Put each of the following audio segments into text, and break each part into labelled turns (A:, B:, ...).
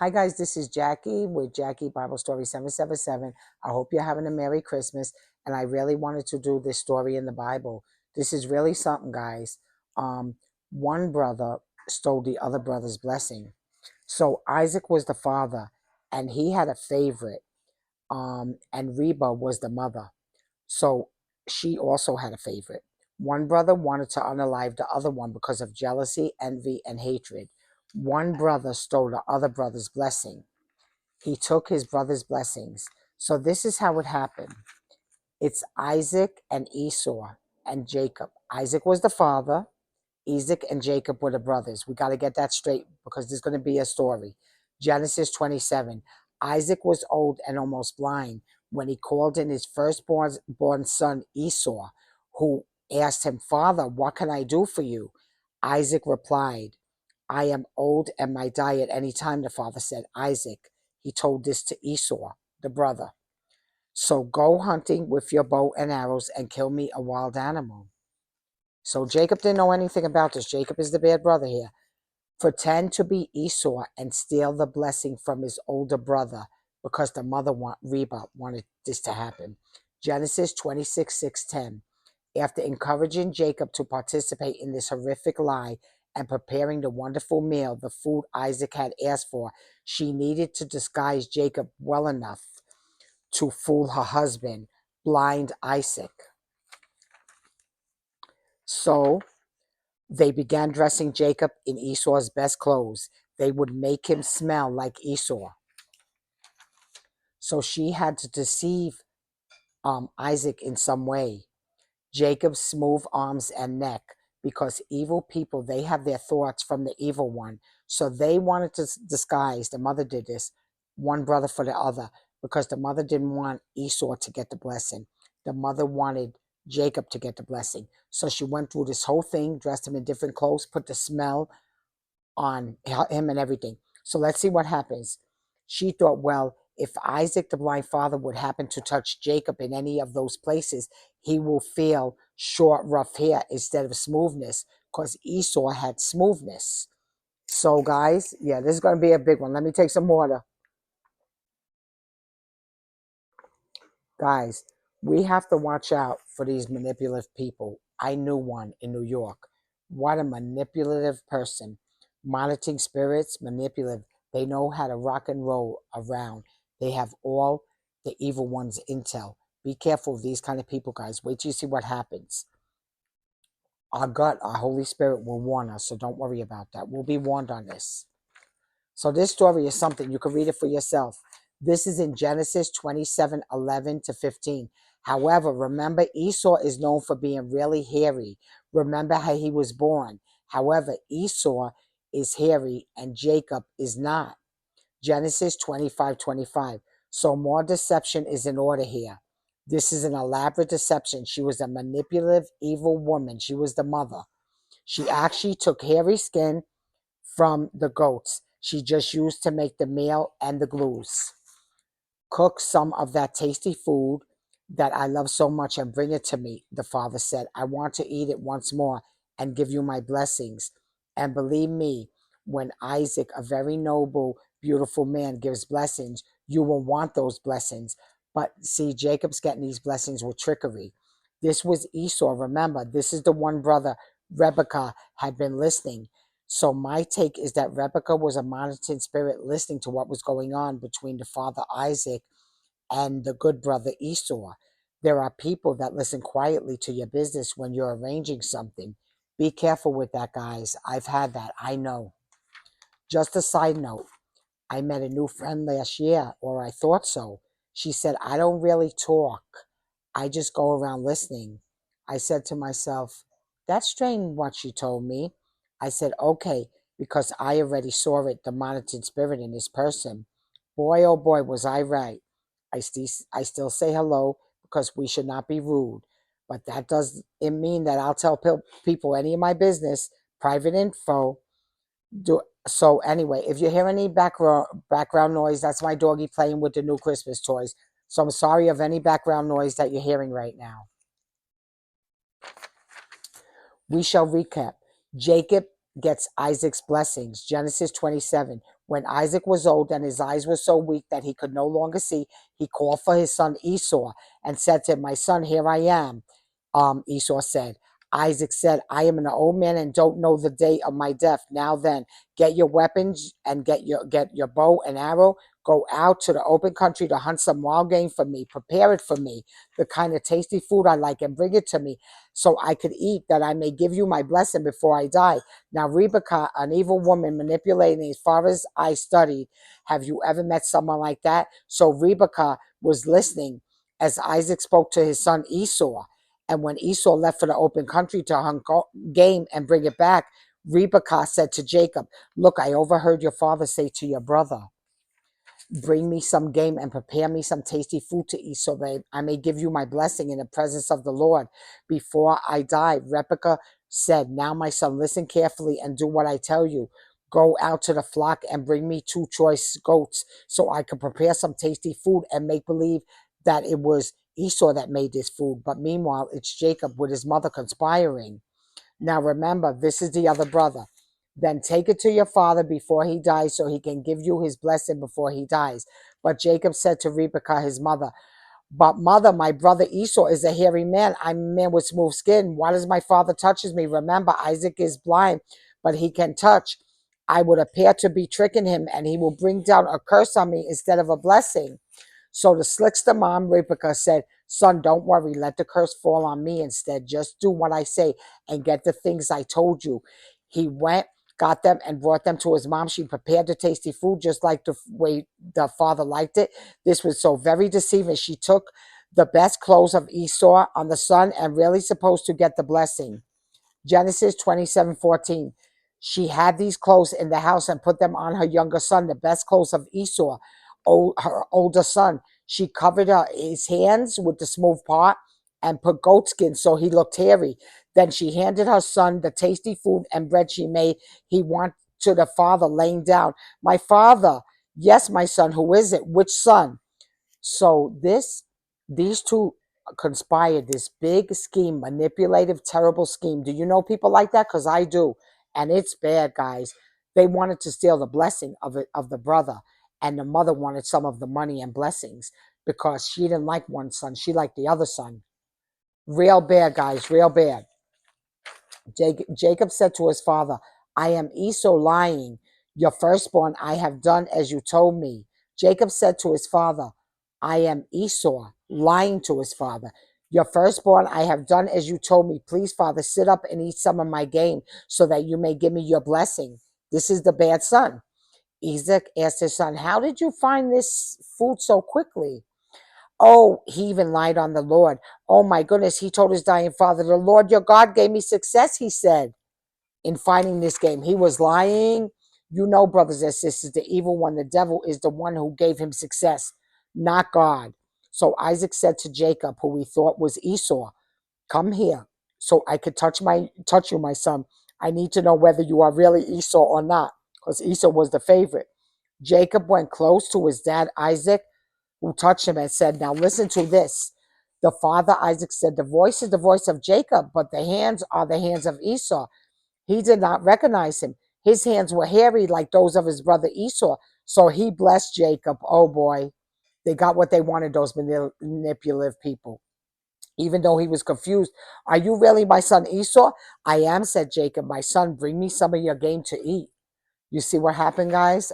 A: Hi guys, this is Jackie with Jackie Bible Story 777. I hope you're having a Merry Christmas, and I really wanted to do this story in the Bible. This is really something, guys. Um, One brother stole the other brother's blessing. So Isaac was the father, and he had a favorite, and Reba was the mother. So she also had a favorite. One brother wanted to unalive the other one because of jealousy, envy, and hatred. One brother stole the other brother's blessing. He took his brother's blessings. So this is how it happened. It's Isaac and Esau and Jacob. Isaac was the father. Isaac and Jacob were the brothers. We got to get that straight because there's going to be a story. Genesis 27. Isaac was old and almost blind when he called in his firstborn son Esau, who asked him, "Father, what can I do for you?" Isaac replied, "I am old and might die at any time," the father said. Isaac, he told this to Esau, the brother. "So go hunting with your bow and arrows and kill me a wild animal." So Jacob didn't know anything about this. Jacob is the bad brother here. Pretend to be Esau and steal the blessing from his older brother because the mother, Reba, wanted this to happen. Genesis 26:6-10. After encouraging Jacob to participate in this horrific lie and preparing the wonderful meal, the food Isaac had asked for, she needed to disguise Jacob well enough to fool her husband, blind Isaac. So they began dressing Jacob in Esau's best clothes. They would make him smell like Esau. So she had to deceive Isaac in some way. Jacob's smooth arms and neck, because evil people, they have their thoughts from the evil one. So they wanted to disguise, the mother did this, one brother for the other, because the mother didn't want Esau to get the blessing. The mother wanted Jacob to get the blessing. So she went through this whole thing, dressed him in different clothes, put the smell on him and everything. So let's see what happens. She thought, well, if Isaac, the blind father, would happen to touch Jacob in any of those places, he will feel short, rough hair instead of smoothness, because Esau had smoothness. So, guys, yeah, this is going to be a big one. Let me take some water. Guys, we have to watch out for these manipulative people. I knew one in New York. What a manipulative person. Monitoring spirits, manipulative. They know how to rock and roll around. They have all the evil one's intel. Be careful of these kind of people, guys. Wait till you see what happens. Our gut, our Holy Spirit will warn us, so don't worry about that. We'll be warned on this. So this story is something. You can read it for yourself. This is in Genesis 27:11-15. However, remember, Esau is known for being really hairy. Remember how he was born. However, Esau is hairy and Jacob is not. Genesis 25:25. So more deception is in order here. This is an elaborate deception. She was a manipulative, evil woman. She was the mother. She actually took hairy skin from the goats she just used to make the meal and the glues. Cook some of that tasty food that I love so much and bring it to me, the father said. I want to eat it once more and give you my blessings. And believe me, when Isaac, a very noble, beautiful man, gives blessings, you will want those blessings. But see, Jacob's getting these blessings with trickery. This was Esau. Remember, this is the one brother Rebekah had been listening. So my take is that Rebekah was a monitoring spirit listening to what was going on between the father Isaac and the good brother Esau. There are people that listen quietly to your business when you're arranging something. Be careful with that, guys. I've had that. I know. Just a side note, I met a new friend last year, or I thought so. She said, I don't really talk. I just go around listening. I said to myself, that's strange what she told me. I said, okay, because I already saw it, the monitored spirit in this person. Boy, oh boy, was I right. I still say hello because we should not be rude. But that doesn't mean that I'll tell people any of my business, private info. So anyway, if you hear any background noise, that's my doggy playing with the new Christmas toys. So I'm sorry of any background noise that you're hearing right now. We shall recap. Jacob gets Isaac's blessings. Genesis 27. When Isaac was old and his eyes were so weak that he could no longer see, he called for his son Esau and said to him, "My son, here I am." Esau said. Isaac said, "I am an old man and don't know the day of my death. Now then, get your weapons and get your bow and arrow. Go out to the open country to hunt some wild game for me. Prepare it for me, the kind of tasty food I like, and bring it to me so I could eat, that I may give you my blessing before I die." Now, Rebekah, an evil woman manipulating as far as I studied, have you ever met someone like that? So Rebekah was listening as Isaac spoke to his son Esau. And when Esau left for the open country to hunt game and bring it back, Rebekah said to Jacob, "Look, I overheard your father say to your brother, 'Bring me some game and prepare me some tasty food to eat so that I may give you my blessing in the presence of the Lord before I die.'" Rebekah said, "Now, my son, listen carefully and do what I tell you. Go out to the flock and bring me 2 choice goats so I can prepare some tasty food and make believe that it was Esau that made this food. But meanwhile, it's Jacob with his mother conspiring. Now remember, this is the other brother. Then take it to your father before he dies so he can give you his blessing before he dies." But Jacob said to Rebekah, his mother, "But mother, my brother Esau is a hairy man. I'm a man with smooth skin. Why does my father touches me? Remember, Isaac is blind, but he can touch. I would appear to be tricking him, and he will bring down a curse on me instead of a blessing." So the slickster mom, Rebecca, said, "Son, don't worry. Let the curse fall on me instead. Just do what I say and get the things I told you." He went, got them, and brought them to his mom. She prepared the tasty food just like the way the father liked it. This was so very deceiving. She took the best clothes of Esau on the son and really supposed to get the blessing. Genesis 27:14. She had these clothes in the house and put them on her younger son, the best clothes of Esau, her older son. She covered his hands with the smooth part and put goatskin so he looked hairy. Then she handed her son the tasty food and bread she made. He went to the father, laying down. "My father." "Yes, my son. Who is it?" "Which son?" So these two conspired this big scheme, manipulative, terrible scheme. Do you know people like that? Because I do, and it's bad, guys. They wanted to steal the blessing of the brother, and the mother wanted some of the money and blessings because she didn't like one son; she liked the other son. Real bad, guys. Real bad. Jacob said to his father, "I am Esau lying. Your firstborn I have done as you told me." Jacob said to his father, "I am Esau lying to his father. Your firstborn I have done as you told me. Please, father, sit up and eat some of my game so that you may give me your blessing." This is the bad son. Isaac asked his son, "How did you find this food so quickly?" "Oh, he even lied on the Lord. Oh my goodness," he told his dying father, "The Lord your God gave me success," he said, "in fighting this game." He was lying. You know, brothers and sisters, the evil one, the devil, is the one who gave him success, not God. So Isaac said to Jacob, who he thought was Esau, "Come here so I could touch you, my son. I need to know whether you are really Esau or not," because Esau was the favorite. Jacob went close to his dad Isaac, who touched him and said, "Now listen to this." The father Isaac said, "The voice is the voice of Jacob, but the hands are the hands of Esau." He did not recognize him. His hands were hairy like those of his brother Esau. So he blessed Jacob. Oh boy, they got what they wanted, those manipulative people. Even though he was confused, "Are you really my son Esau?" "I am," said Jacob. "My son, bring me some of your game to eat." You see what happened, guys?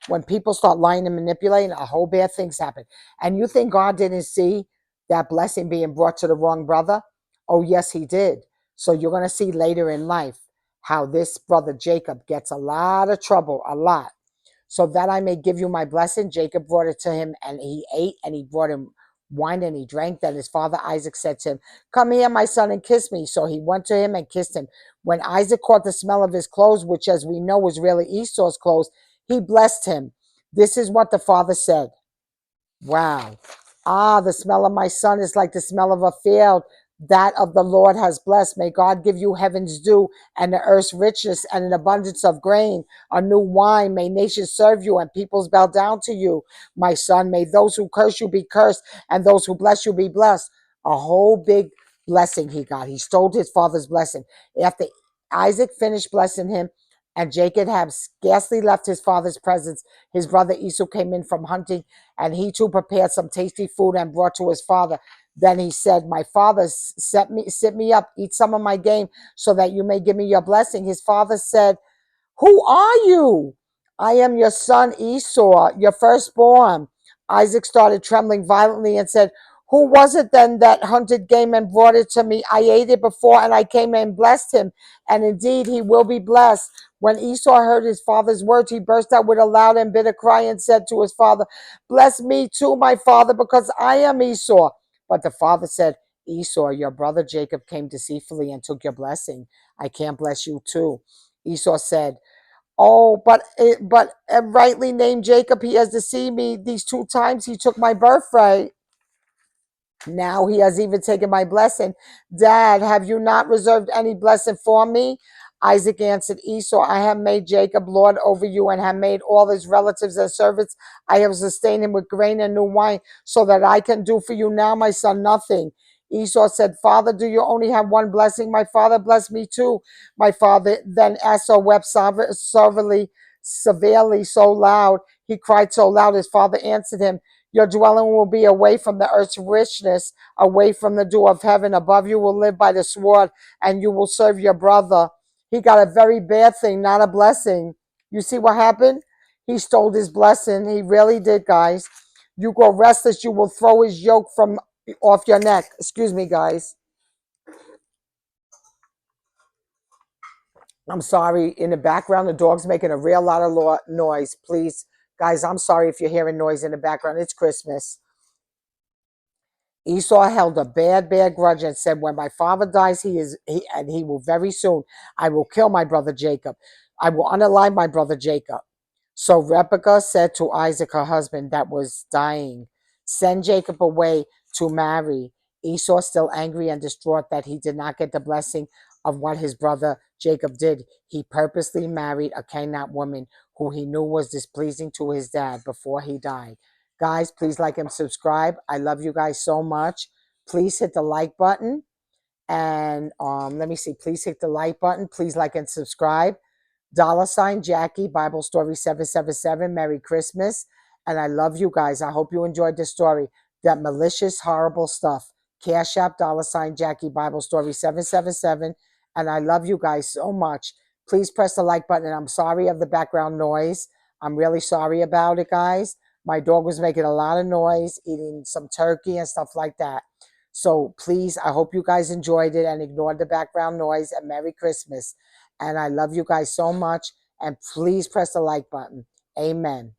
A: When people start lying and manipulating, a whole bad things happen. And you think God didn't see that blessing being brought to the wrong brother? Oh, yes, he did. So you're going to see later in life how this brother Jacob gets a lot of trouble, a lot. "So that I may give you my blessing," Jacob brought it to him, and he ate, and he brought him wine, and he drank. Then his father Isaac said to him, "Come here, my son, and kiss me." So he went to him and kissed him. When Isaac caught the smell of his clothes, which as we know was really Esau's clothes, he blessed him. This is what the father said. Wow. "Ah, the smell of my son is like the smell of a field that of the Lord has blessed. May God give you heaven's dew and the earth's richness and an abundance of grain, a new wine. May nations serve you and peoples bow down to you, my son. May those who curse you be cursed and those who bless you be blessed." A whole big blessing he got. He stole his father's blessing. After Isaac finished blessing him, And Jacob had scarcely left his father's presence. His brother Esau came in from hunting, and he too prepared some tasty food and brought to his father. Then he said, my father, sit me up, eat some of my game, so that you may give me your blessing. His father said, who are you? I am your son Esau, your firstborn. Isaac started trembling violently and said, who was it then that hunted game and brought it to me? I ate it before and I came and blessed him. And indeed, he will be blessed. When Esau heard his father's words, he burst out with a loud and bitter cry and said to his father, bless me too, my father, because I am Esau. But the father said, Esau, your brother Jacob came deceitfully and took your blessing. I can't bless you too. Esau said, oh, but rightly named Jacob, he has deceived me these 2 times. He took my birthright. Now he has even taken my blessing. Dad, have you not reserved any blessing for me? Isaac answered Esau, I have made Jacob Lord over you and have made all his relatives and servants. I have sustained him with grain and new wine, so that I can do for you now, my son, nothing. Esau said, Father, do you only have one blessing? My father bless me too. My father. Then Esau wept severely, so loud. He cried so loud, his father answered him, your dwelling will be away from the earth's richness, away from the dew of heaven. Above you will live by the sword, and you will serve your brother. He got a very bad thing, not a blessing. You see what happened? He stole his blessing. He really did, guys. You go restless, you will throw his yoke from off your neck. Excuse me, guys. I'm sorry. In the background, the dog's making a real lot of noise. Please, guys, I'm sorry if you're hearing noise in the background. It's Christmas. Esau held a bad grudge and said, when my father dies, he will very soon, I will kill my brother Jacob. I will unalive my brother Jacob. So Rebekah said to Isaac, her husband that was dying, send Jacob away to marry. Esau, still angry and distraught that he did not get the blessing of what his brother Jacob did, he purposely married a Canaanite woman who he knew was displeasing to his dad before he died. Guys, please like and subscribe. I love you guys so much. Please hit the like button. And let me see. Please hit the like button. Please like and subscribe. $ Jackie, Bible Story 777. Merry Christmas. And I love you guys. I hope you enjoyed this story. That malicious, horrible stuff. Cash App, $ Jackie, Bible Story 777. And I love you guys so much. Please press the like button. And I'm sorry of the background noise. I'm really sorry about it, guys. My dog was making a lot of noise, eating some turkey and stuff like that. So please, I hope you guys enjoyed it and ignored the background noise. And Merry Christmas. And I love you guys so much. And please press the like button. Amen.